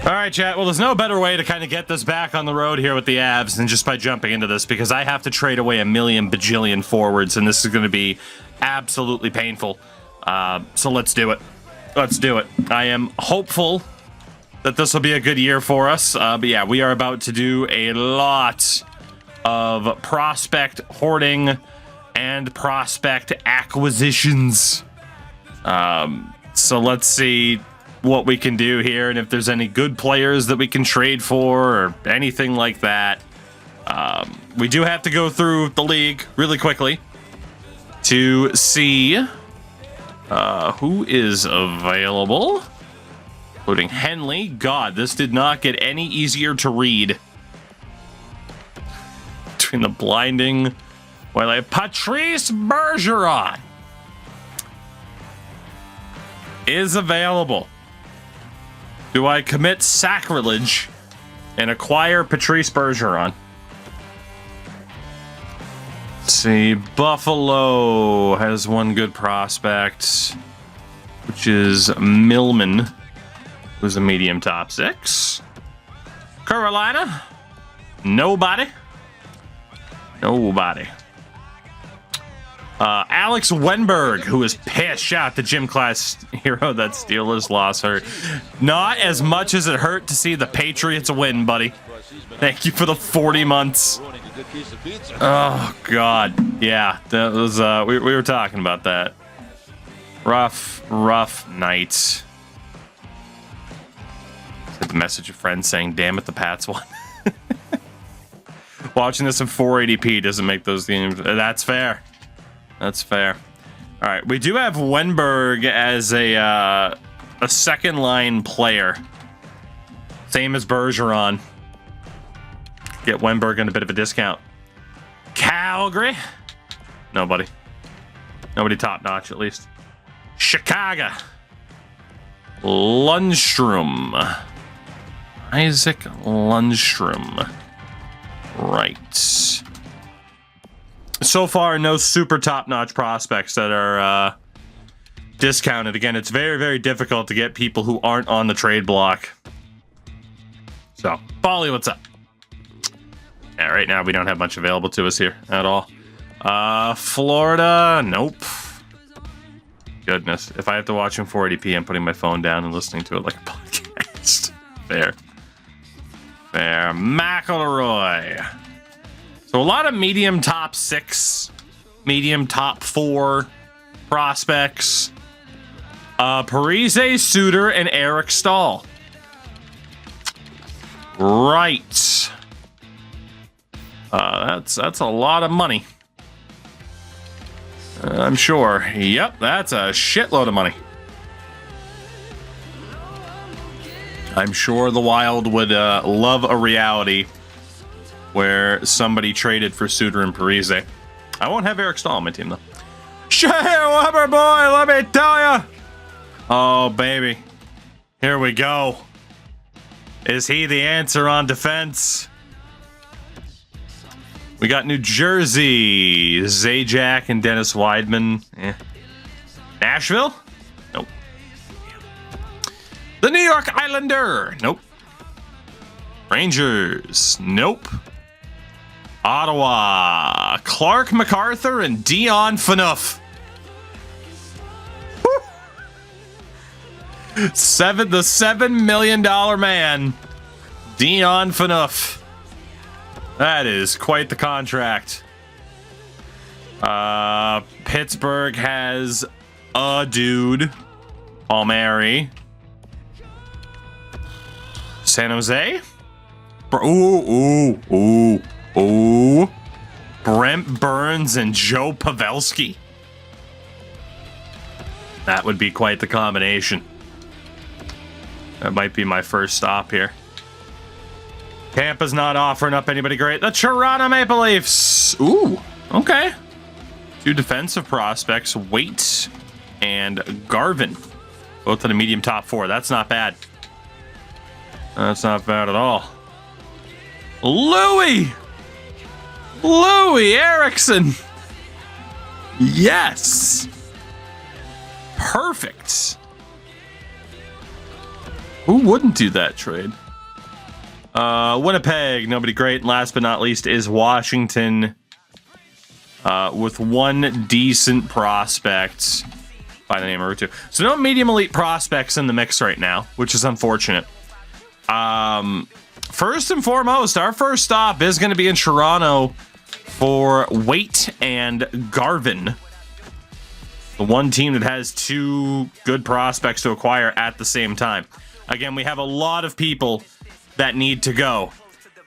All right, chat. Well, there's no better way to kind of get this back on the road here with the Avs than just by jumping into this, because I have to trade away a million bajillion forwards, and this is going to be absolutely painful. So let's do it. Let's do it. I am hopeful that this will be a good year for us. But yeah, we are about to do a lot of prospect hoarding and prospect acquisitions. So let's see what we can do here, and if there's any good players that we can trade for or anything like that. We do have to go through the league really quickly to see who is available, including Henley. God, this did not get any easier to read. Between the blinding white, Patrice Bergeron is available. Do I commit sacrilege and acquire Patrice Bergeron? Let's see, Buffalo has one good prospect, which is Millman, who's a medium top 6. Carolina, nobody. Alex Wenberg, who is pissed. Shout out to gym class hero that Steelers loss hurt. Not as much as it hurt to see the Patriots win, buddy. Thank you for the 40 months. Oh, God. Yeah, that was, we were talking about that. Rough night. Get the message of friends saying, damn it, the Pats won. Watching this in 480p doesn't make those games. That's fair. That's fair. All right, we do have Wenberg as a second line player, same as Bergeron. Get Wenberg in a bit of a discount. Calgary, nobody top notch at least. Chicago, Lundstrom, Isaac Lundstrom. Right. So far, no super top-notch prospects that are discounted. Again, it's very, very difficult to get people who aren't on the trade block. So, Bolly, what's up? Yeah, right now we don't have much available to us here at all. Florida, nope. Goodness, if I have to watch in 480p, I'm putting my phone down and listening to it like a podcast. Fair. McElroy. So a lot of medium top 6, medium top 4 prospects. Parise, Suter, and Eric Stahl. Right. That's a lot of money. I'm sure. Yep, that's a shitload of money. I'm sure the Wild would love a reality where somebody traded for Suter and Parise. I won't have Eric Stahl on my team, though. Shea Weber, boy, let me tell ya. Oh, baby. Here we go. Is he the answer on defense? We got New Jersey. Zajac and Dennis Weidman. Nashville? Nope. The New York Islander. Nope. Rangers. Nope. Ottawa. Clark MacArthur and Dion Phaneuf. The $7 million man, Dion Phaneuf. That is quite the contract. Pittsburgh has a dude, Palmieri. San Jose. Ooh. Brent Burns and Joe Pavelski. That would be quite the combination. That might be my first stop here. Tampa's not offering up anybody great. The Toronto Maple Leafs. Ooh, okay. 2 defensive prospects, Waite and Garvin. Both in a medium top 4. That's not bad. That's not bad at all. Louis Erickson. Yes. Perfect. Who wouldn't do that trade? Winnipeg, nobody great. And last but not least is Washington, with one decent prospect by the name of Rutu. So no medium elite prospects in the mix right now, which is unfortunate. First and foremost, our first stop is going to be in Toronto for Waite and Garvin. The one team that has two good prospects to acquire at the same time. Again, we have a lot of people that need to go,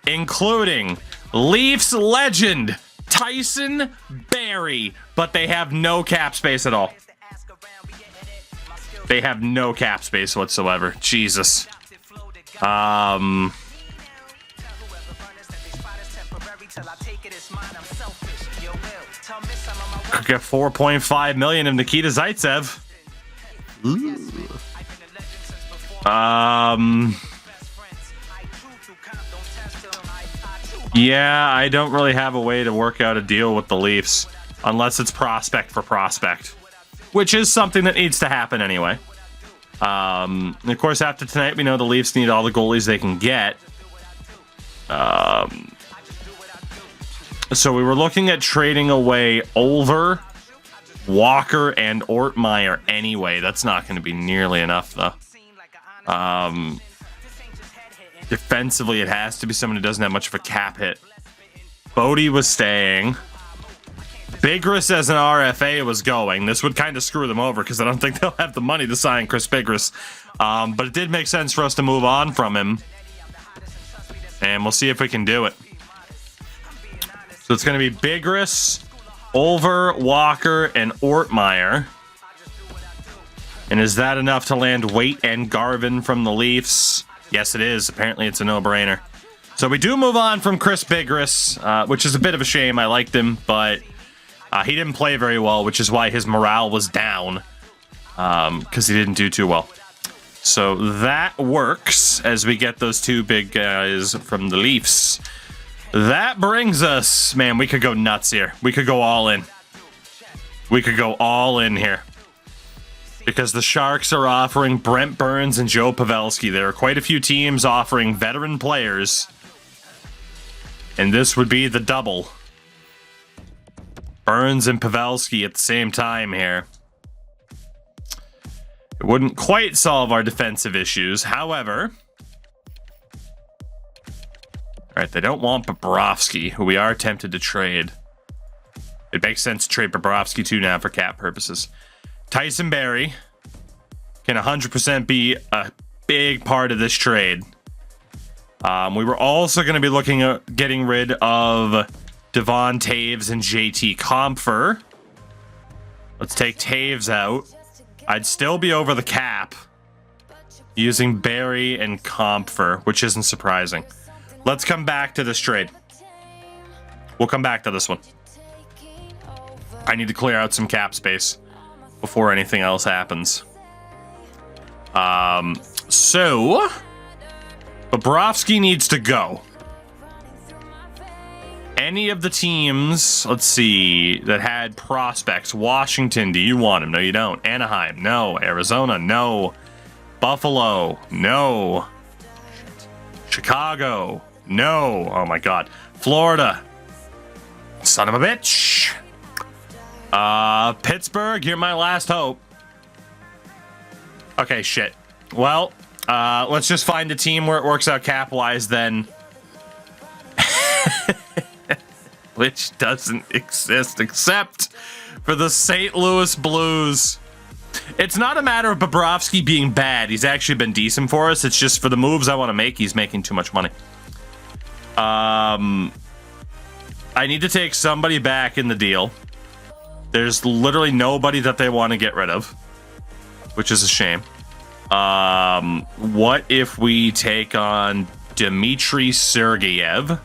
including Leafs legend Tyson Barrie, but they have no cap space at all. They have no cap space whatsoever. Jesus. Could get $4.5 million of Nikita Zaitsev. Ooh. Yeah, I don't really have a way to work out a deal with the Leafs unless it's prospect for prospect, which is something that needs to happen anyway. And of course, after tonight, we know the Leafs need all the goalies they can get. So we were looking at trading away Olver, Walker, and Ortmeyer anyway. That's not going to be nearly enough, though. Defensively, it has to be someone who doesn't have much of a cap hit. Bodie was staying. Bigris as an RFA was going. This would kind of screw them over because I don't think they'll have the money to sign Chris Bigris. But it did make sense for us to move on from him. And we'll see if we can do it. So it's going to be Bigris, Olver, Walker, and Ortmeyer. And is that enough to land Waite and Garvin from the Leafs? Yes, it is. Apparently, it's a no-brainer. So we do move on from Chris Bigris, which is a bit of a shame. I liked him, but he didn't play very well, which is why his morale was down, because he didn't do too well. So that works as we get those two big guys from the Leafs. That brings us, man, we could go nuts here. We could go all in. We could go all in here. Because the Sharks are offering Brent Burns and Joe Pavelski. There are quite a few teams offering veteran players. And this would be the double. Burns and Pavelski at the same time here. It wouldn't quite solve our defensive issues. However... Alright, they don't want Bobrovsky, who we are tempted to trade. It makes sense to trade Bobrovsky too now for cap purposes. Tyson Barrie can 100% be a big part of this trade. We were also going to be looking at getting rid of Devon Taves and JT Compher. Let's take Taves out. I'd still be over the cap using Barrie and Compher, which isn't surprising. Let's come back to this trade. We'll come back to this one. I need to clear out some cap space before anything else happens. So Bobrovsky needs to go. Any of the teams, let's see, that had prospects. Washington, do you want him? No, you don't. Anaheim, no. Arizona, no. Buffalo, no. Chicago, no. Oh my God. Florida, son of a bitch. Pittsburgh, you're my last hope. Okay, shit. Well, let's just find a team where it works out cap-wise then. Which doesn't exist except for the St. Louis Blues. It's not a matter of Bobrovsky being bad. He's actually been decent for us. It's just for the moves I want to make, he's making too much money. I need to take somebody back in the deal. There's literally nobody that they want to get rid of, which is a shame. What if we take on Dmitry Sergeyev?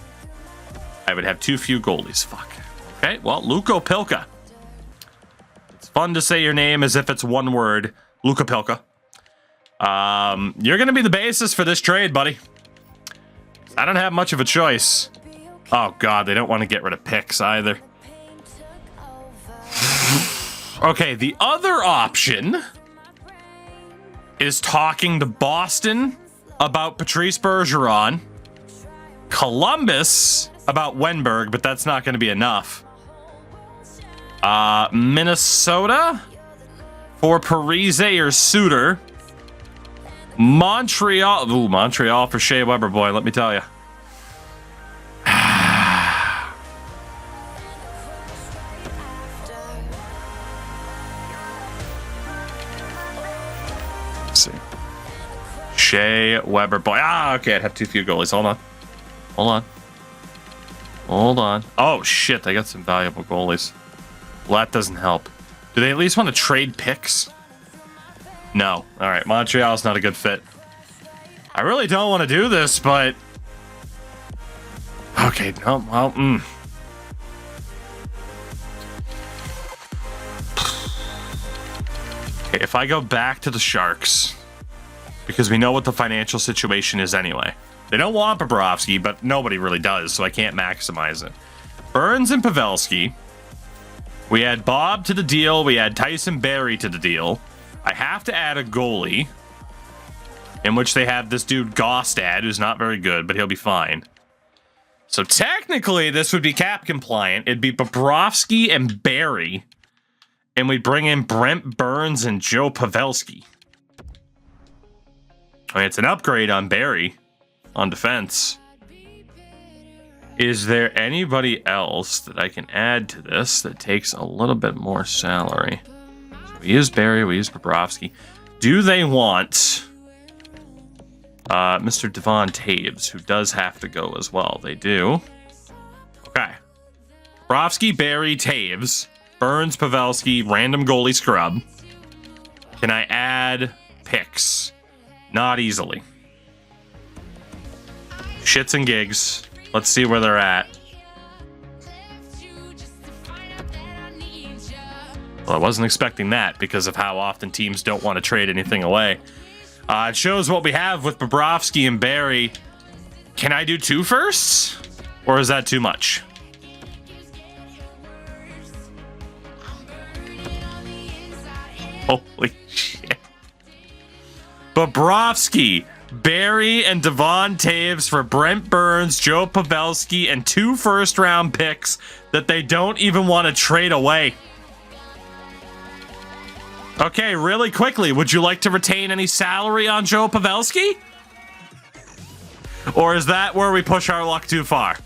I would have too few goalies. Fuck. Okay, well, Luko Pilka. It's fun to say your name as if it's one word. Luka Pilka. You're going to be the basis for this trade, buddy. I don't have much of a choice. Oh, God, they don't want to get rid of picks either. Okay, the other option is talking to Boston about Patrice Bergeron. Columbus about Wenberg, but that's not going to be enough. Minnesota for Parise or Suter. Montreal. Ooh, Montreal for Shea Weber, boy, let me tell you. Let's see. Shea Weber, boy. Okay, I'd have too few goalies. Hold on. Oh, shit, they got some valuable goalies. Well, that doesn't help. Do they at least want to trade picks? No. All right, Montreal's not a good fit. I really don't want to do this, but... Okay, no, well, Okay, if I go back to the Sharks, because we know what the financial situation is anyway. They don't want Bobrovsky, but nobody really does, so I can't maximize it. Burns and Pavelski. We add Bob to the deal. We add Tyson Barrie to the deal. I have to add a goalie, in which they have this dude Gostad, who's not very good, but he'll be fine. So technically, this would be cap compliant. It'd be Bobrovsky and Barrie, and we'd bring in Brent Burns and Joe Pavelski. I mean, it's an upgrade on Barrie on defense. Is there anybody else that I can add to this that takes a little bit more salary? So we use Barrie, we use Bobrovsky. Do they want Mr. Devon Taves, who does have to go as well? They do. Okay. Bobrovsky, Barrie, Taves, Burns, Pavelski, random goalie scrub. Can I add picks? Not easily. Shits and gigs. Let's see where they're at. Well, I wasn't expecting that because of how often teams don't want to trade anything away. It shows what we have with Bobrovsky and Barrie. Can I do 2 firsts? Or is that too much? Holy shit. Bobrovsky, Barrie, and Devon Taves for Brent Burns, Joe Pavelski, and 2 first-round picks that they don't even want to trade away. Okay, really quickly, would you like to retain any salary on Joe Pavelski? Or is that where we push our luck too far?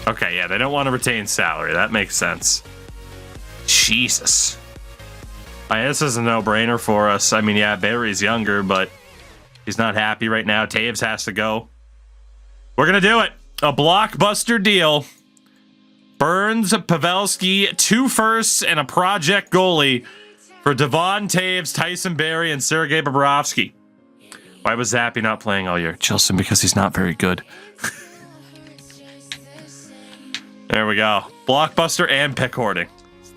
Okay, yeah, they don't want to retain salary. That makes sense. Jesus. This is a no-brainer for us. I mean, yeah, Barry's younger, but he's not happy right now. Taves has to go. We're going to do it. A blockbuster deal. Burns, Pavelski, 2 firsts, and a project goalie for Devon Taves, Tyson Barrie, and Sergei Bobrovsky. Why was Zappy not playing all year? Chilson, because he's not very good. There we go. Blockbuster and pick hoarding.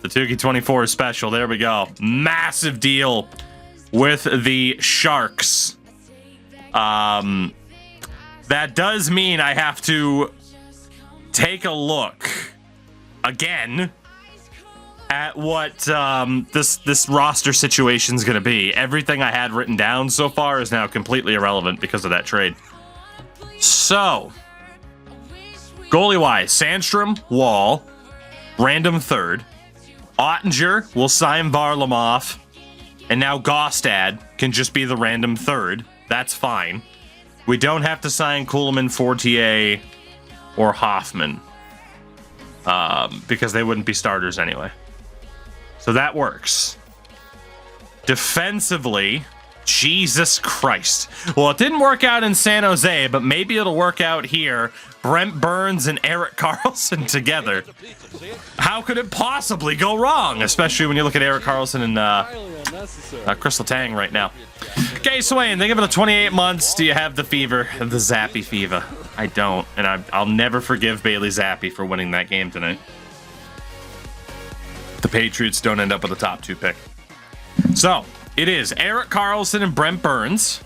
The Tukey 24 special. There we go. Massive deal with the Sharks. That does mean I have to take a look again at what this roster situation is going to be. Everything I had written down so far is now completely irrelevant because of that trade. So, goalie-wise, Sandstrom, Wall, random third. Ottinger will sign Varlamov, and now Gostad can just be the random third. That's fine. We don't have to sign Kuhlman, Fortier, or Hoffman, because they wouldn't be starters anyway. So that works. Defensively, Jesus Christ. Well, it didn't work out in San Jose, but maybe it'll work out here. Brent Burns and Erik Karlsson together. How could it possibly go wrong? Especially when you look at Erik Karlsson and Crystal Tang right now. Okay, Swain, think of it at 28 months. Do you have the fever? The Zappy fever. I don't, and I'll never forgive Bailey Zappi for winning that game tonight. The Patriots don't end up with a top 2 pick. So, it is Erik Karlsson and Brent Burns.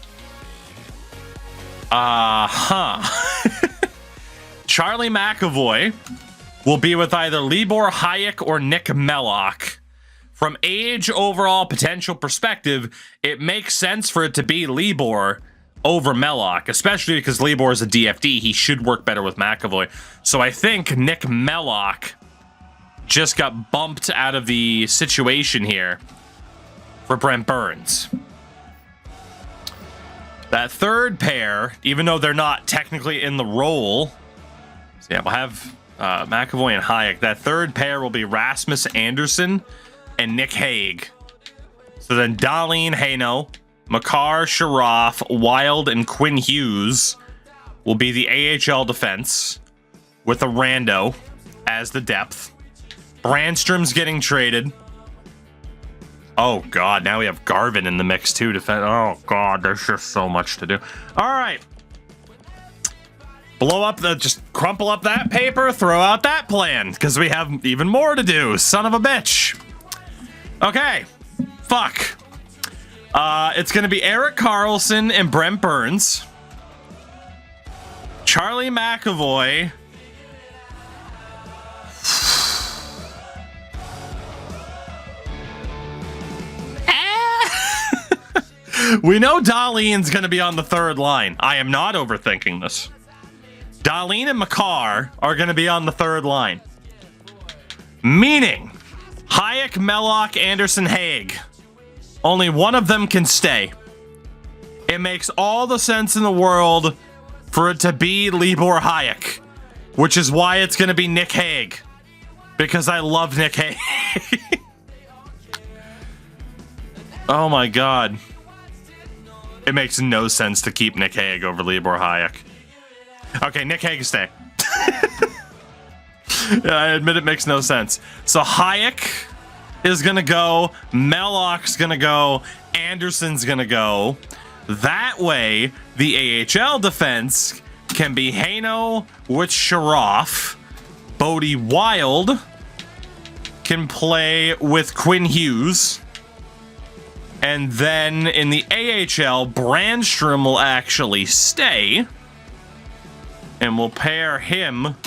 Charlie McAvoy will be with either Libor Hayek or Nick Mellock from age overall potential perspective, it makes sense for it to be Libor over Mellock, especially because Libor is a DFD. He should work better with McAvoy. So I think Nick Mellock just got bumped out of the situation here for Brent Burns. That third pair, even though they're not technically in the role, so yeah, we'll have McAvoy and Hayek. That third pair will be Rasmus Anderson and Nick Hague. So then Darlene Hano, Makar, Sharaf, Wild, and Quinn Hughes will be the AHL defense with a rando as the depth. Brandstrom's getting traded. Oh, God. Now we have Garvin in the mix, too. Oh, God. There's just so much to do. All right. Blow up just crumple up that paper, throw out that plan, because we have even more to do. Son of a bitch. Okay. Fuck. It's going to be Eric Carlson and Brent Burns. Charlie McAvoy. We know Darlene's going to be on the third line. I am not overthinking this. Darlene and Makar are going to be on the third line. Meaning, Hayek, Mellock, Anderson, Hague. Only one of them can stay. It makes all the sense in the world for it to be Libor Hayek, which is why it's going to be Nick Hague, because I love Nick Hague. Oh my God. It makes no sense to keep Nick Hague over Libor Hayek. Okay, Nick Hague stay. Yeah, I admit it makes no sense. So Hayek is going to go, Mellock's going to go, Anderson's going to go. That way, the AHL defense can be Hano with Sharaf. Bodie Wild can play with Quinn Hughes. And then in the AHL, Brandstrom will actually stay. And we'll pair him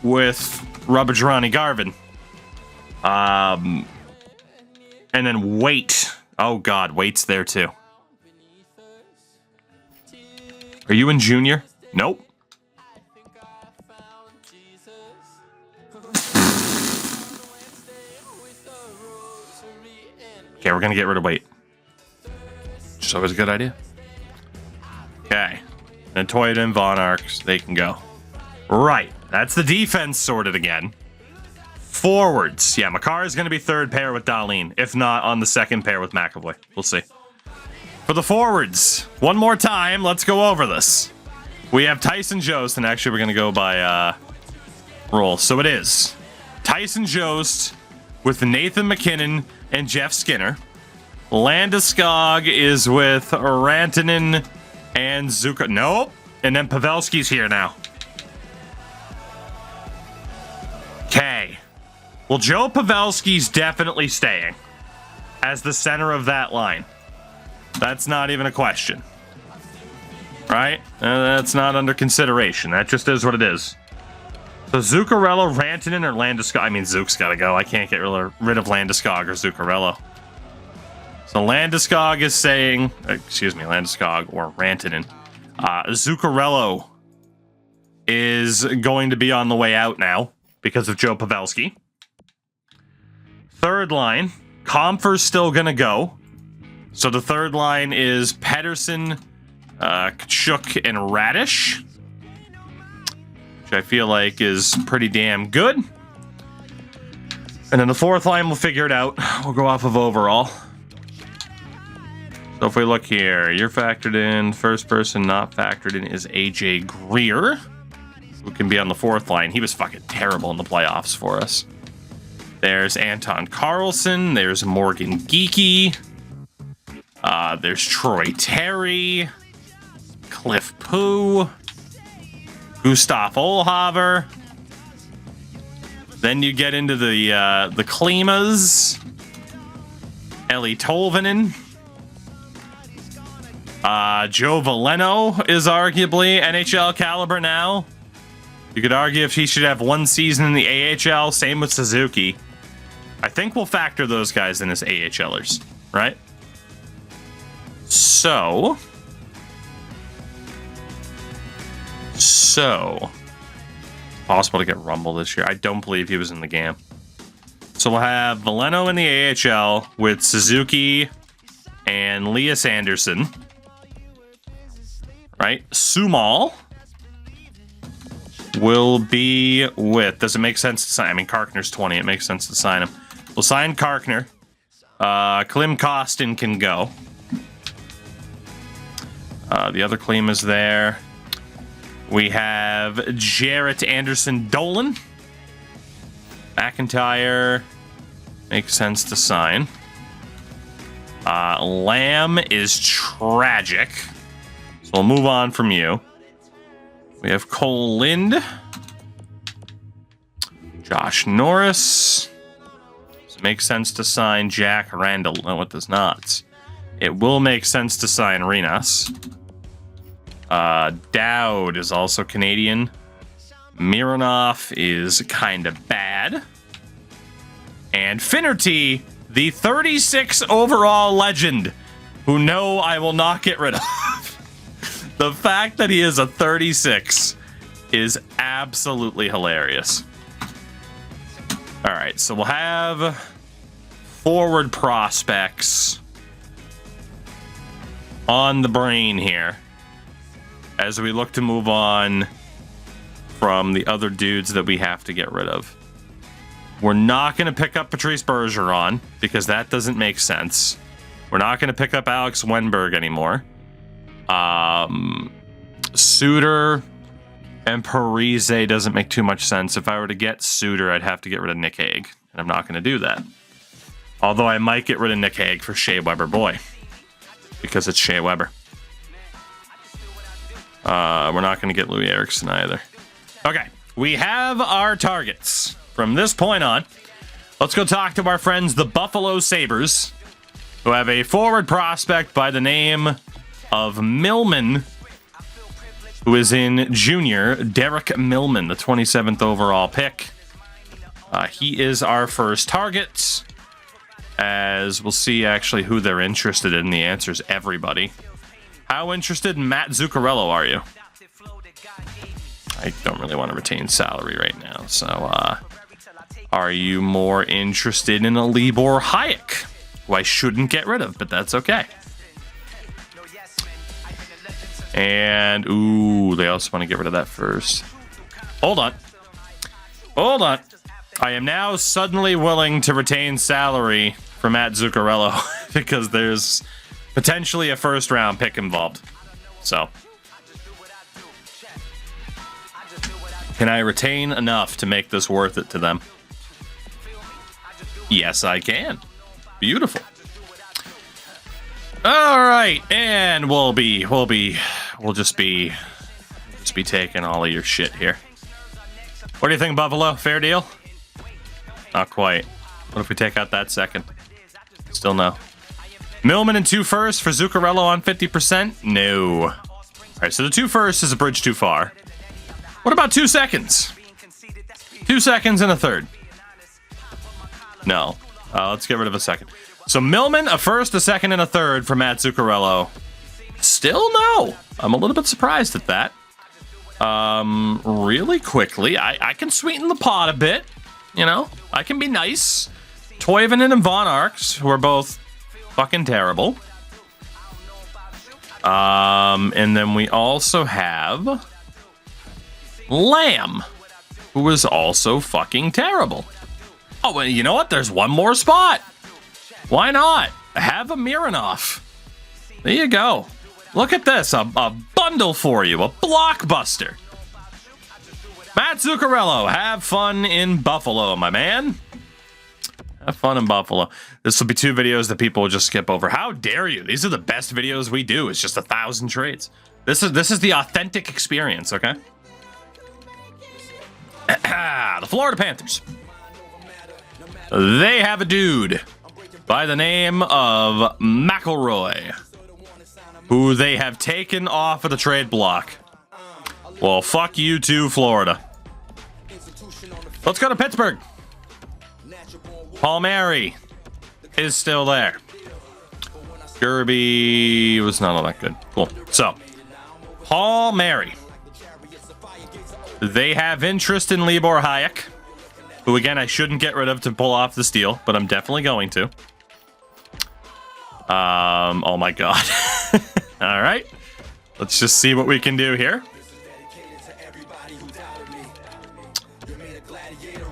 with Rabajrani Garvin. And then Waite. Oh, God. Waite's there, too. Are you in junior? Nope. Okay, we're going to get rid of Waite. Just always a good idea. Okay. And Toyota and Von Arx, they can go. Right. That's the defense sorted again. Forwards. Yeah, Makar is going to be third pair with Darlene. If not, on the second pair with McAvoy. We'll see. For the forwards, one more time, let's go over this. We have Tyson Jost, and actually we're going to go by role. So it is Tyson Jost with Nathan McKinnon and Jeff Skinner. Landeskog is with Rantanen and Zucker. Nope. And then Pavelski's here now. Okay. Well, Joe Pavelski's definitely staying as the center of that line. That's not even a question. Right? That's not under consideration. That just is what it is. So Zuccarello, Rantanen, or Landeskog. I mean, Zook's got to go. I can't get rid of Landeskog or Zuccarello. So Landeskog is saying, Landeskog or Rantanen. Zuccarello is going to be on the way out now because of Joe Pavelski. Third line, Comfer's still going to go. So the third line is Pedersen, Kachuk, and Radish, which I feel like is pretty damn good. And then the fourth line, we'll figure it out. We'll go off of overall. So if we look here, you're factored in. First person not factored in is AJ Greer, who can be on the fourth line. He was fucking terrible in the playoffs for us. There's Anton Carlson. There's Morgan Geeky. There's Troy Terry. Cliff Poo. Gustav Olhaver. Then you get into the Klimas. Eli Tolvanen. Joe Valeno is arguably NHL caliber now. You could argue if he should have one season in the AHL. Same with Suzuki. I think we'll factor those guys in as AHLers, right? So, possible to get Rumble this year. I don't believe he was in the game. So we'll have Veleno in the AHL with Suzuki and Elias Anderson. Right? Sumal will be with... Does it make sense to sign? I mean, Karkner's 20. It makes sense to sign him. We'll sign Karkner. Klim Kostin can go. The other Klim is there. We have Jarrett Anderson Dolan. McIntyre makes sense to sign. Lamb is tragic. So we'll move on from you. We have Cole Lind. Josh Norris. Does it make sense to sign Jack Randall? No, it does not. It will make sense to sign Renas. Dowd is also Canadian. Mironov is kind of bad. And Finnerty, the 36 overall legend, who no, I will not get rid of. The fact that he is a 36 is absolutely hilarious. All right, so we'll have forward prospects on the brain here as we look to move on from the other dudes that we have to get rid of. We're not going to pick up Patrice Bergeron because that doesn't make sense. We're not going to pick up Alex Wenberg anymore. Suter and Parise doesn't make too much sense. If I were to get Suter, I'd have to get rid of Nick Hague, and I'm not going to do that. Although I might get rid of Nick Hague for Shea Weber Boy, because it's Shea Weber. We're not going to get Louis Eriksson either. Okay, we have our targets. From this point on, let's go talk to our friends, the Buffalo Sabres, who have a forward prospect by the name of Millman, who is in junior, Derek Millman, the 27th overall pick. He is our first target, as we'll see actually who they're interested in. The answer is everybody. How interested in Matt Zuccarello are you? I don't really want to retain salary right now, so are you more interested in a Libor Hayek, who I shouldn't get rid of, but that's okay. And, ooh, they also want to get rid of that first. Hold on. Hold on. I am now suddenly willing to retain salary for Matt Zuccarello because there's potentially a first-round pick involved. So, can I retain enough to make this worth it to them? Yes, I can. Beautiful. All right, and we'll just be taking all of your shit here. What do you think, Buffalo? Fair deal? Not quite. What if we take out that second? Still no. Millman and 2 firsts for Zuccarello on 50%? No. All right, so the 2 firsts is a bridge too far. What about 2 seconds? 2 seconds and a third. No. Let's get rid of a second. So Millman, a first, a second, and a third for Matt Zuccarello. Still no. I'm a little bit surprised at that. Really quickly, I can sweeten the pot a bit. You know, I can be nice. Toivonen and Von Arx, who are both fucking terrible. And then we also have Lamb, who is also fucking terrible. Oh, well, you know what? There's one more spot. Why not? Have a Mironov. There you go. Look at this. A bundle for you. A blockbuster. Matt Zuccarello, have fun in Buffalo, my man. Have fun in Buffalo. This will be 2 videos that people will just skip over. How dare you? These are the best videos we do. It's just 1,000 trades. This is the authentic experience, okay? The Florida Panthers. They have a dude by the name of McElroy, who they have taken off of the trade block. Well, fuck you too, Florida. Let's go to Pittsburgh. Palmieri is still there. Kirby was not all that good. Cool. So, Palmieri. They have interest in Libor Hayek, who, again, I shouldn't get rid of to pull off this deal, but I'm definitely going to. Oh my god. All right. Let's just see what we can do here.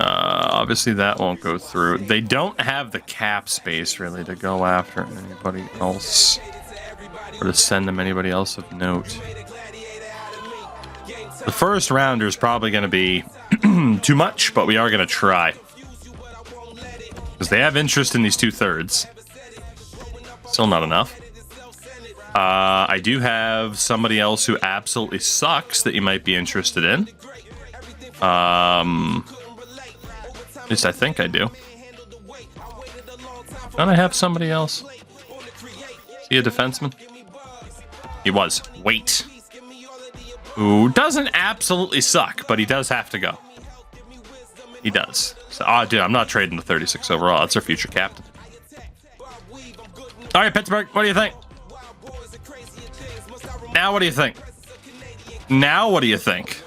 Obviously, that won't go through. They don't have the cap space, really, to go after anybody else. Or to send them anybody else of note. The first rounder is probably going to be too much, but we are going to try. Because they have interest in these 2/3. Still not enough. I do have somebody else who absolutely sucks that you might be interested in. At least I think I do. Don't I have somebody else? Is he a defenseman? He was. Wait. Who doesn't absolutely suck, but he does have to go. He does. So, dude, I'm not trading the 36 overall. That's our future captain. All right, Pittsburgh, what do you think? Now what do you think? Now what do you think?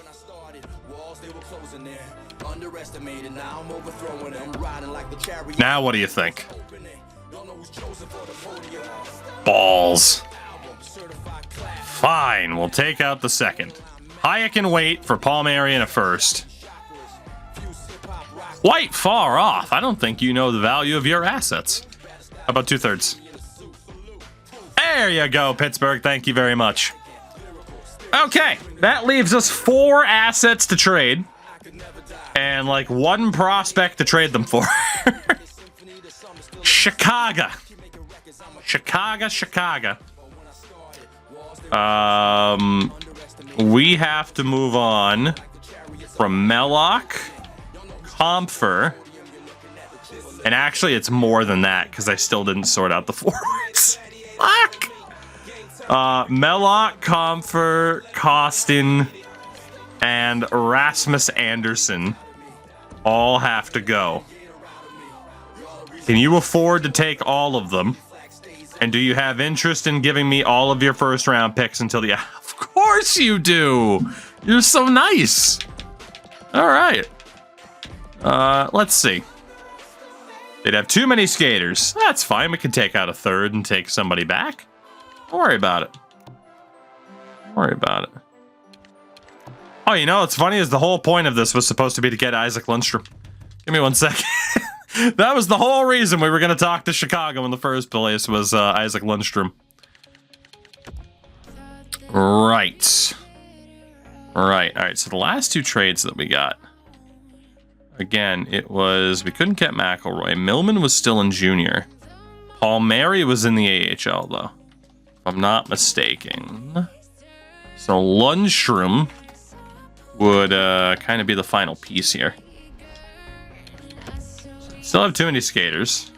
Now what do you think? Balls. Fine, we'll take out the second. Hayek can wait for Palmieri in a first. Quite far off. I don't think you know the value of your assets. How about 2/3? There you go, Pittsburgh. Thank you very much. Okay, that leaves us 4 assets to trade. And like 1 prospect to trade them for. Chicago. Chicago. We have to move on from Mellock, Comfer, and actually it's more than that because I still didn't sort out the forwards. Fuck! Mellock, Comfer, Costin, and Rasmus Anderson all have to go. Can you afford to take all of them? And do you have interest in giving me all of your first round picks until the... Of course you do! You're so nice! Alright. Let's see. They'd have too many skaters. That's fine, we can take out a 3rd and take somebody back. Don't worry about it. Don't worry about it. Oh, you know, what's funny is the whole point of this was supposed to be to get Isaac Lundstrom. Give me 1 second. That was the whole reason we were going to talk to Chicago in the first place was Isaac Lundstrom. Right. All right, so the last 2 trades that we got. Again, it was... We couldn't get McElroy. Millman was still in junior. Palmieri was in the AHL, though. If I'm not mistaken. So Lundstrom would kind of be the final piece here. Still have too many skaters.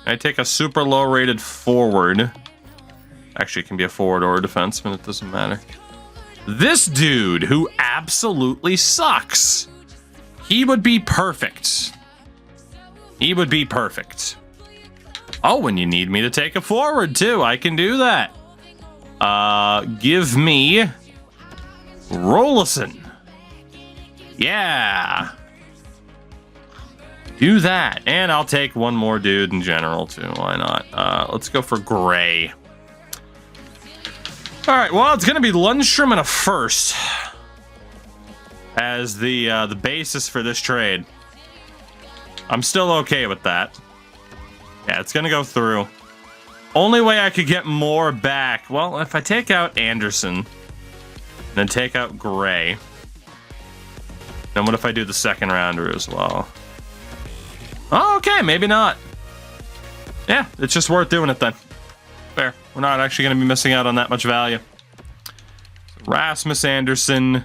I take a super low-rated forward. Actually, it can be a forward or a defenseman. It doesn't matter. This dude, who absolutely sucks. He would be perfect. He would be perfect. Oh, when you need me to take a forward, too. I can do that. Give me... Rolison. Yeah. Do that. And I'll take 1 more dude in general, too. Why not? Let's go for Gray. All right, well, it's going to be Lundstrom and a first as the basis for this trade. I'm still okay with that. Yeah, it's going to go through. Only way I could get more back, well, if I take out Anderson, and then take out Gray, then what if I do the 2nd rounder as well? Oh, okay, maybe not. Yeah, it's just worth doing it then. Fair. We're not actually going to be missing out on that much value. So Rasmus Anderson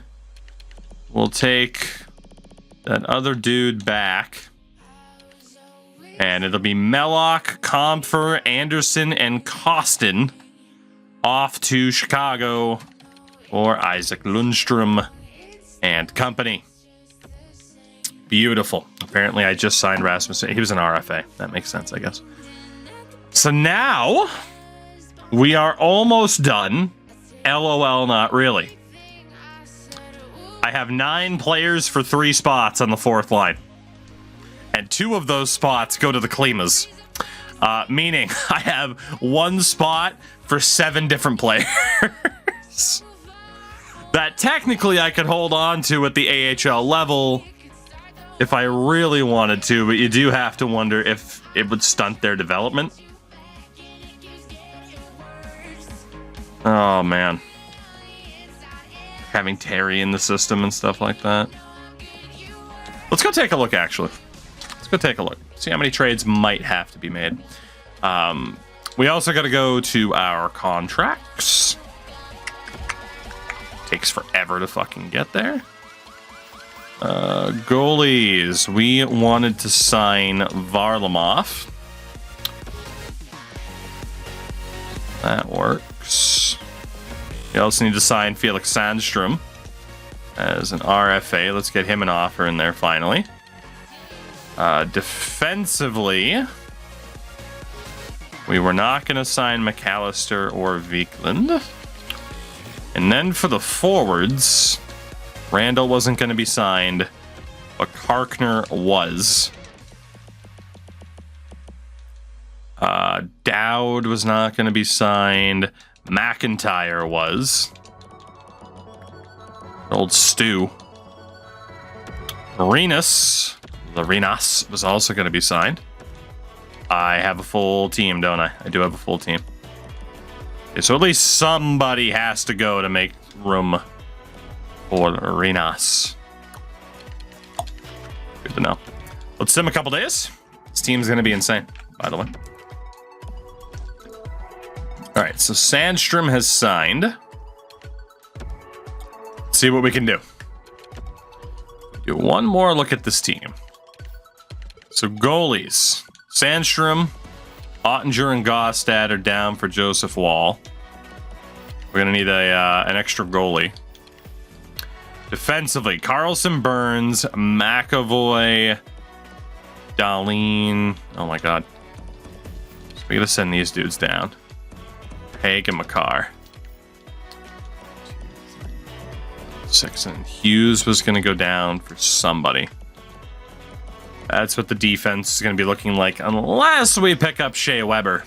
will take that other dude back. And it'll be Mellock, Comfer, Anderson, and Costin off to Chicago for Isaac Lundstrom and company. Beautiful. Apparently, I just signed Rasmus. He was an RFA. That makes sense, I guess. So now, we are almost done. LOL, not really. I have 9 players for 3 spots on the 4th line. And 2 of those spots go to the Klimas. Meaning, I have 1 spot for 7 different players. That technically I could hold on to at the AHL level if I really wanted to, but you do have to wonder if it would stunt their development. Oh, man. Having Terry in the system and stuff like that. Let's go take a look, actually. Let's go take a look. See how many trades might have to be made. We also got to go to our contracts. Takes forever to fucking get there. Goalies. We wanted to sign Varlamov. That works. We also need to sign Felix Sandstrom as an RFA. Let's get him an offer in there finally. Defensively, we were not going to sign McAllister or Vikland. And then for the forwards, Randall wasn't going to be signed, but Karkner was. Dowd was not going to be signed. McIntyre was. Old Stu. Larinas was also going to be signed. I have a full team, don't I? I do have a full team. Okay, so at least somebody has to go to make room for Larinas. Good to know. Let's sim a couple days. This team's going to be insane, by the way. All right, so Sandstrom has signed. Let's see what we can do. Do one more look at this team. So goalies. Sandstrom, Ottinger, and Gostad are down for Joseph Wall. We're going to need an extra goalie. Defensively, Carlson, Burns, McAvoy, Darlene. Oh my god. So we got to send these dudes down. Haig and Makar. 6, and Hughes was going to go down for somebody. That's what the defense is going to be looking like unless we pick up Shea Weber.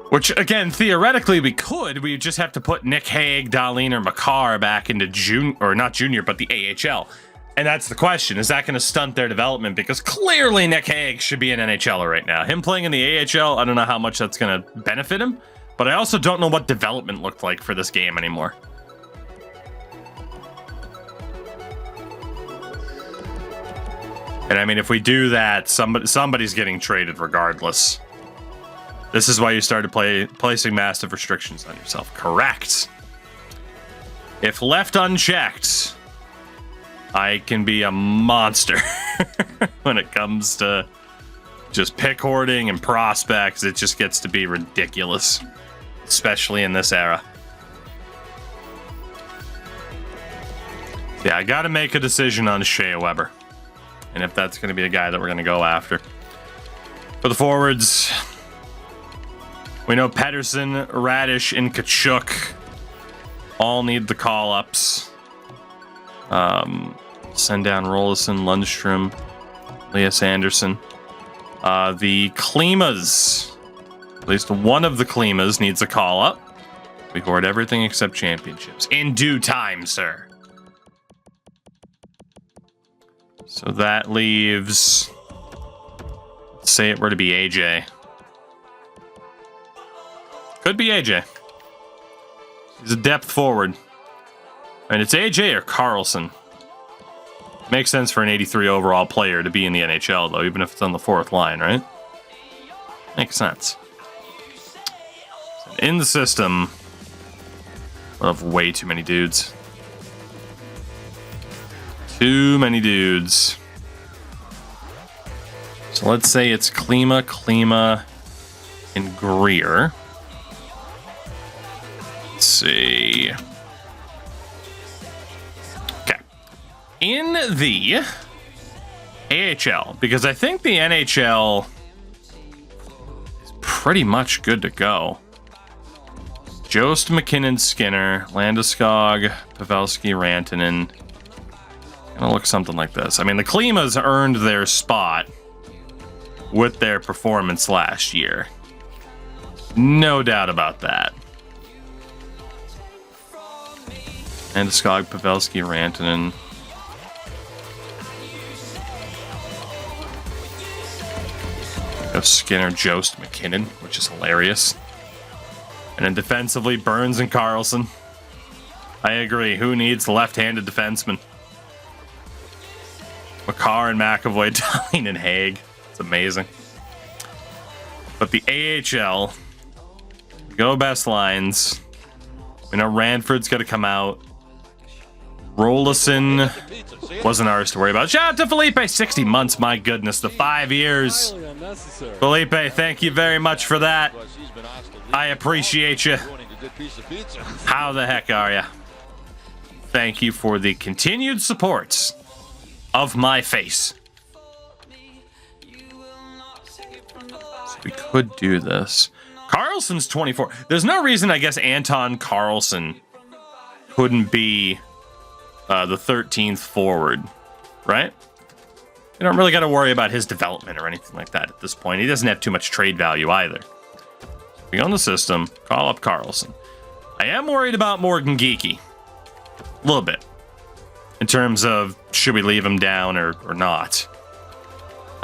Which, again, theoretically we could. We just have to put Nick Haig, Darlene, or Makar back into not junior, but the AHL. And that's the question. Is that going to stunt their development? Because clearly Nick Haig should be an NHLer right now. Him playing in the AHL, I don't know how much that's going to benefit him. But I also don't know what development looked like for this game anymore. And I mean, if we do that, somebody's getting traded regardless. This is why you started placing massive restrictions on yourself. Correct. If left unchecked, I can be a monster when it comes to just pick hoarding and prospects. It just gets to be ridiculous, especially in this era. Yeah, I got to make a decision on Shea Weber. And if that's going to be a guy that we're going to go after. For the forwards, we know Pedersen, Radish, and Kachuk all need the call-ups. Send down Rollison, Lundstrom, Elias Anderson. The Klimas, at least one of the Klimas needs a call-up. We hoard everything except championships. In due time, sir. So that leaves, let's say it were to be AJ. Could be AJ. He's a depth forward. And it's AJ or Carlson. Makes sense for an 83 overall player to be in the NHL, though, even if it's on the 4th line, right? Makes sense. In the system, we'll have way too many dudes. Too many dudes. So let's say it's Klima, and Greer. Let's see. Okay. In the AHL, because I think the NHL is pretty much good to go. Jost, McKinnon, Skinner, Landeskog, Pavelski, Rantanen. Gonna look something like this. I mean, the Klimas earned their spot with their performance last year. No doubt about that. Landeskog, Pavelski, Rantanen. Of Skinner, Jost, McKinnon, which is hilarious. And then defensively, Burns and Carlson. I agree. Who needs left-handed defensemen? Makar and McAvoy, Dahlin and Haig. It's amazing. But the AHL, go best lines. We know Ranford's got to come out. Rolison wasn't ours to worry about. Shout out to Felipe, 60 months, my goodness, the 5 years. Felipe, thank you very much for that. I appreciate you. How the heck are you? Thank you for the continued support of my face. So we could do this. Carlson's 24. There's no reason, I guess, Anton Carlson couldn't be the 13th forward, right? You don't really got to worry about his development or anything like that at this point. He doesn't have too much trade value either. We go on the system, call up Carlson. I am worried about Morgan Geekie. A little bit. In terms of, should we leave him down or not?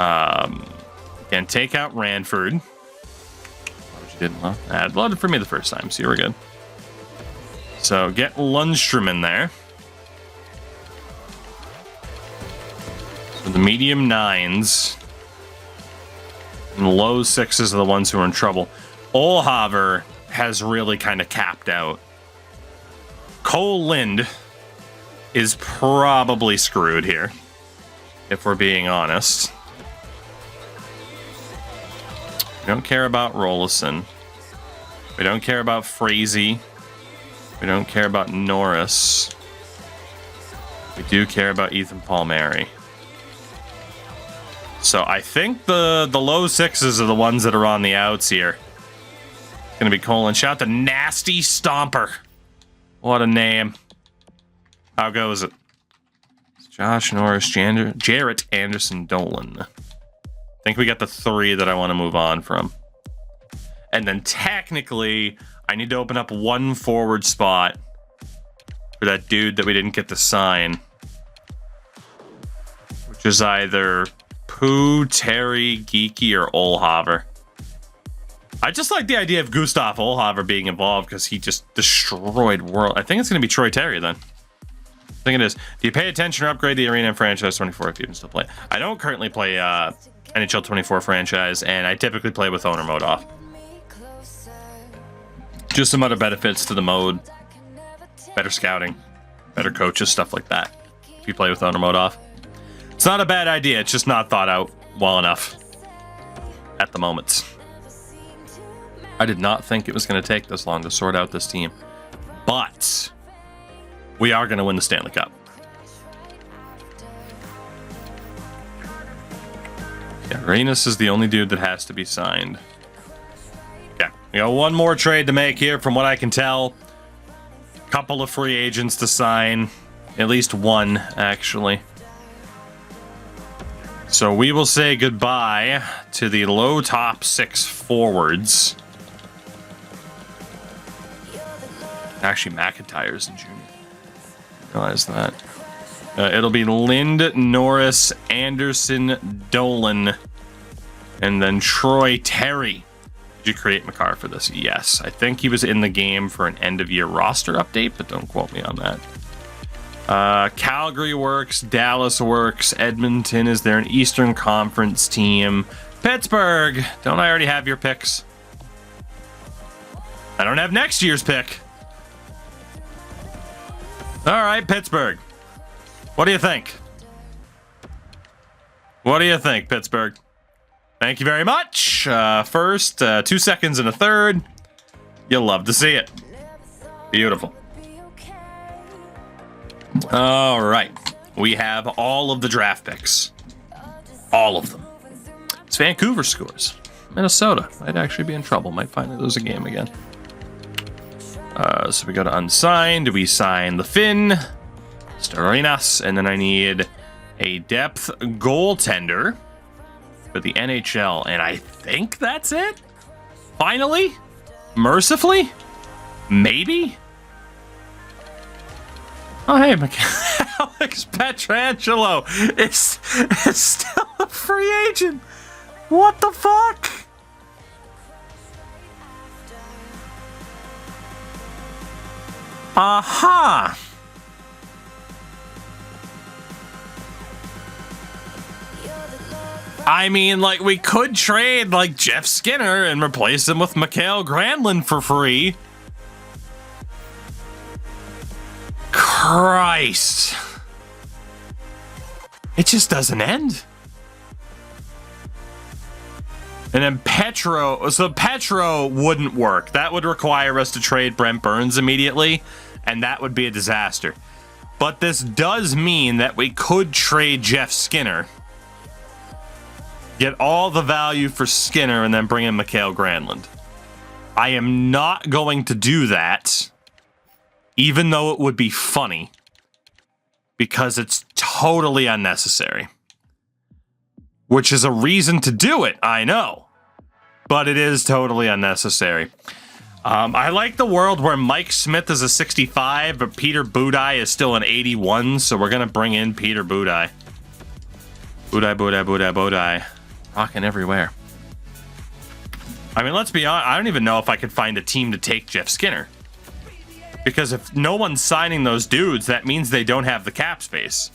Again, take out Ranford. It loaded for me the first time, so you were good. So get Lundstrom in there. So the medium 9s and the low 6s are the ones who are in trouble. Olhaver has really kind of capped out. Cole Lind is probably screwed here, if we're being honest. We don't care about Rolison. We don't care about Frazee. We don't care about Norris. We do care about Ethan Palmieri. So I think the low 6s are the ones that are on the outs here. It's going to be Colin. Shout out to Nasty Stomper. What a name. How goes it? It's Josh Norris, Jarrett Anderson, Dolan. I think we got the 3 that I want to move on from. And then technically, I need to open up one forward spot for that dude that we didn't get to sign. Which is either Pooh, Terry, Geeky, or Olhaver. I just like the idea of Gustav Olhaver being involved because he just destroyed world. I think it's going to be Troy Terry then. I think it is. Do you pay attention or upgrade the Arena and Franchise 24 if you can still play? I don't currently play NHL 24 Franchise, and I typically play with owner mode off. Just some other benefits to the mode. Better scouting, better coaches, stuff like that. If you play with owner mode off. It's not a bad idea, it's just not thought out well enough at the moment. I did not think it was going to take this long to sort out this team. But we are going to win the Stanley Cup. Yeah, Reynes is the only dude that has to be signed. Yeah, we got one more trade to make here from what I can tell. Couple of free agents to sign. At least one, actually. So we will say goodbye to the low top 6 forwards. Actually, McIntyre's in junior. Realize that. It'll be Lind, Norris, Anderson, Dolan, and then Troy Terry. Did you create Makar for this? Yes. I think he was in the game for an end-of-year roster update, but don't quote me on that. Calgary works, Dallas works, Edmonton is there, an Eastern Conference team. Pittsburgh! Don't I already have your picks? I don't have next year's pick. All right, Pittsburgh. What do you think? What do you think, Pittsburgh? Thank you very much. First, 2 seconds and a third. You'll love to see it. Beautiful. All right. we have all of the draft picks. All of them. It's Vancouver scores. Minnesota might actually be in trouble. Might finally lose a game again. So we go to unsigned. We sign the Finn. Storinas. And then I need a depth goaltender for the NHL. And I think that's it. Finally? Mercifully? Maybe? Oh, hey, Alex Pietrangelo is still a free agent. What the fuck? Aha! I mean, like, we could trade, like, Jeff Skinner and replace him with Mikael Granlund for free. Christ. It just doesn't end. And then Petro wouldn't work. That would require us to trade Brent Burns immediately, and that would be a disaster. But this does mean that we could trade Jeff Skinner, get all the value for Skinner, and then bring in Mikael Granlund. I am not going to do that, even though it would be funny, because it's totally unnecessary. Which is a reason to do it, I know. But it is totally unnecessary. I like the world where Mike Smith is a 65, but Peter Budaj is still an 81, so we're going to bring in Peter Budaj. Budaj. Rocking everywhere. I mean, let's be honest, I don't even know if I could find a team to take Jeff Skinner. Because if no one's signing those dudes, that means they don't have the cap space.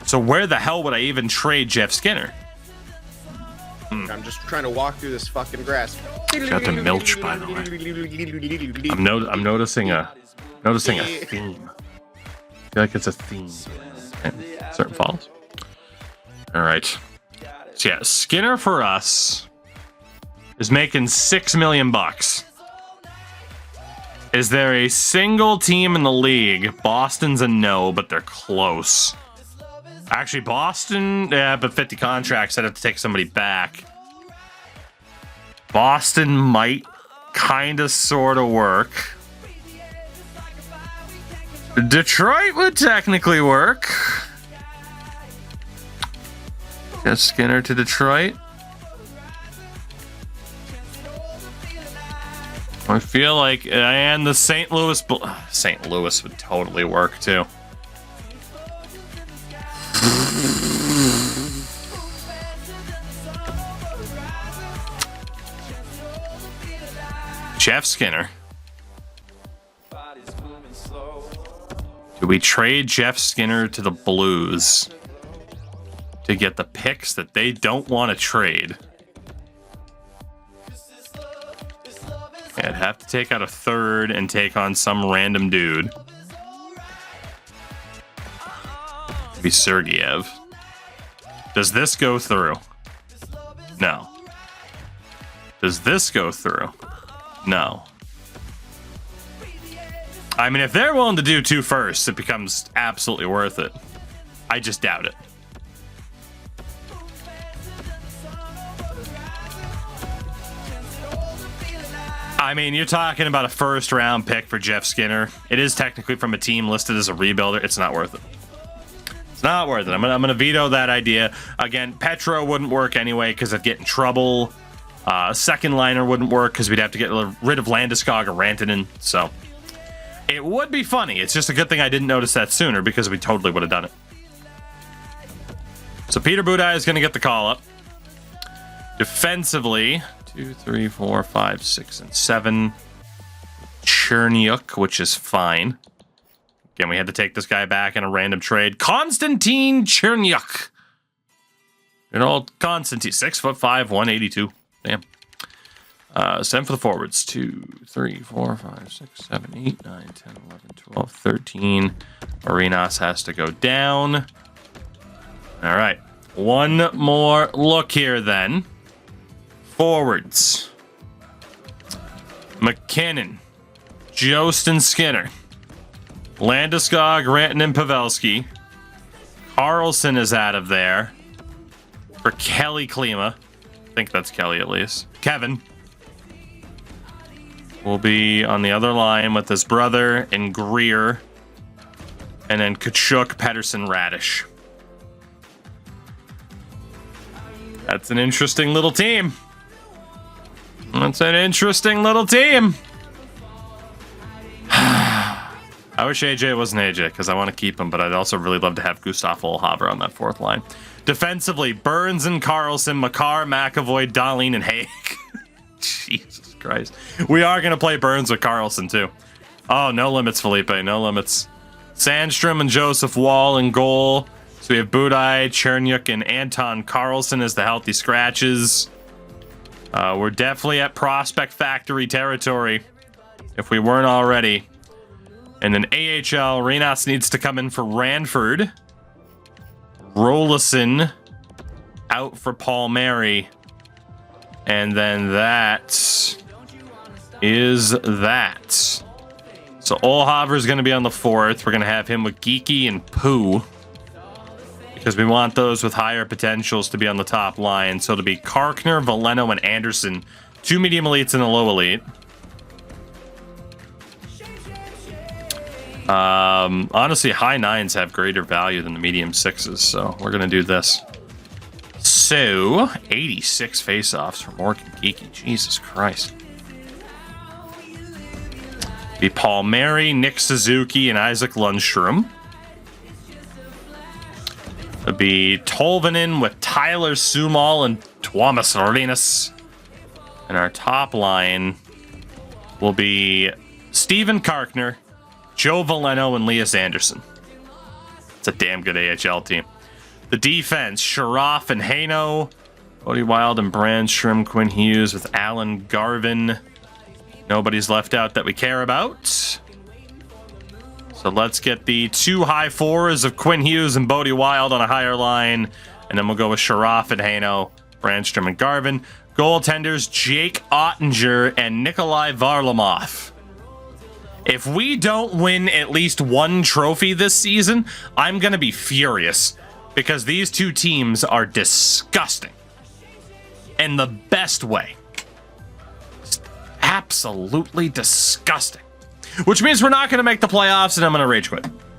So where the hell would I even trade Jeff Skinner? I'm just trying to walk through this fucking grass. Got the milch, by the way. I'm noticing a theme. I feel like it's a theme in certain follows. All right. So yeah, Skinner for us is making $6 million. Is there a single team in the league? Boston's a no, but they're close. Actually, Boston, yeah, but 50 contracts, I'd have to take somebody back. Boston might kind of sort of work. Detroit would technically work. Get Skinner to Detroit. I feel like, and the St. Louis would totally work too. Jeff Skinner. Do we trade Jeff Skinner to the Blues to get the picks that they don't want to trade? I'd have to take out a third and take on some random dude. Be Sergeyev. Does this go through? No. Does this go through? No. I mean, if they're willing to do 2 firsts, it becomes absolutely worth it. I just doubt it. I mean, you're talking about a first round pick for Jeff Skinner. It is technically from a team listed as a rebuilder. It's not worth it. It's not worth it. I'm gonna veto that idea. Again, Petro wouldn't work anyway because I'd get in trouble. Second liner wouldn't work because we'd have to get rid of Landeskog or Rantanen. So it would be funny. It's just a good thing I didn't notice that sooner because we totally would have done it. So Peter Budaj is going to get the call up. Defensively, 2, 3, 4, 5, 6, and 7. Chernyuk, which is fine. Again, we had to take this guy back in a random trade. Konstantin Chernyuk. Good old Konstantin, 6'5", 182. Damn. 7 for the forwards. 2, 3, 4, 5, 6, 7, 8, 9, 10, 11, 12, 13. Arenas has to go down. All right. One more look here then. Forwards. McKinnon. Jost and Skinner. Landeskog, Rantanen, and Pavelski. Carlson is out of there for Kelly Klima. I think that's Kelly at least. Kevin will be on the other line with his brother and Greer. And then Kachuk, Pedersen, Radish. That's an interesting little team. That's an interesting little team. I wish AJ wasn't AJ because I want to keep him, but I'd also really love to have Gustav Olhaver on that fourth line. Defensively, Burns and Carlson, Makar, McAvoy, Dahlin, and Haig. Jesus Christ. We are going to play Burns with Carlson, too. Oh, no limits, Felipe. No limits. Sandstrom and Joseph Wall in goal. So we have Budaj, Chernyuk, and Anton Carlson as the healthy scratches. We're definitely at Prospect Factory territory, if we weren't already. And then AHL, Renas needs to come in for Ranford. Rolison out for Paul Mary. And then that is that. So Olhaver's going to be on the fourth. We're going to have him with Geeky and Pooh, because we want those with higher potentials to be on the top line. So it'll be Karkner, Veleno, and Anderson. 2 medium elites and a low elite. Honestly, high nines have greater value than the medium sixes, so we're going to do this. So, 86 faceoffs for Morgan Geeky. Jesus Christ. Be Paul Mary, Nick Suzuki, and Isaac Lundstrom. It'll be Tolvanen with Tyler Sumal and Tuomas Arenas. And our top line will be Steven Karkner, Joe Veleno, and Lias Anderson. It's a damn good AHL team. The defense, Sharaf and Haino, Cody Wild and Brandstrom, Quinn Hughes with Alan Garvin. Nobody's left out that we care about. So let's get the 2 high fours of Quinn Hughes and Bodie Wild on a higher line. And then we'll go with Sharaf and Haino, Brandstrom and Garvin. Goaltenders, Jake Ottinger and Nikolai Varlamov. If we don't win at least one trophy this season, I'm going to be furious, because these two teams are disgusting. In the best way. Just absolutely disgusting. Which means we're not going to make the playoffs, and I'm going to rage quit.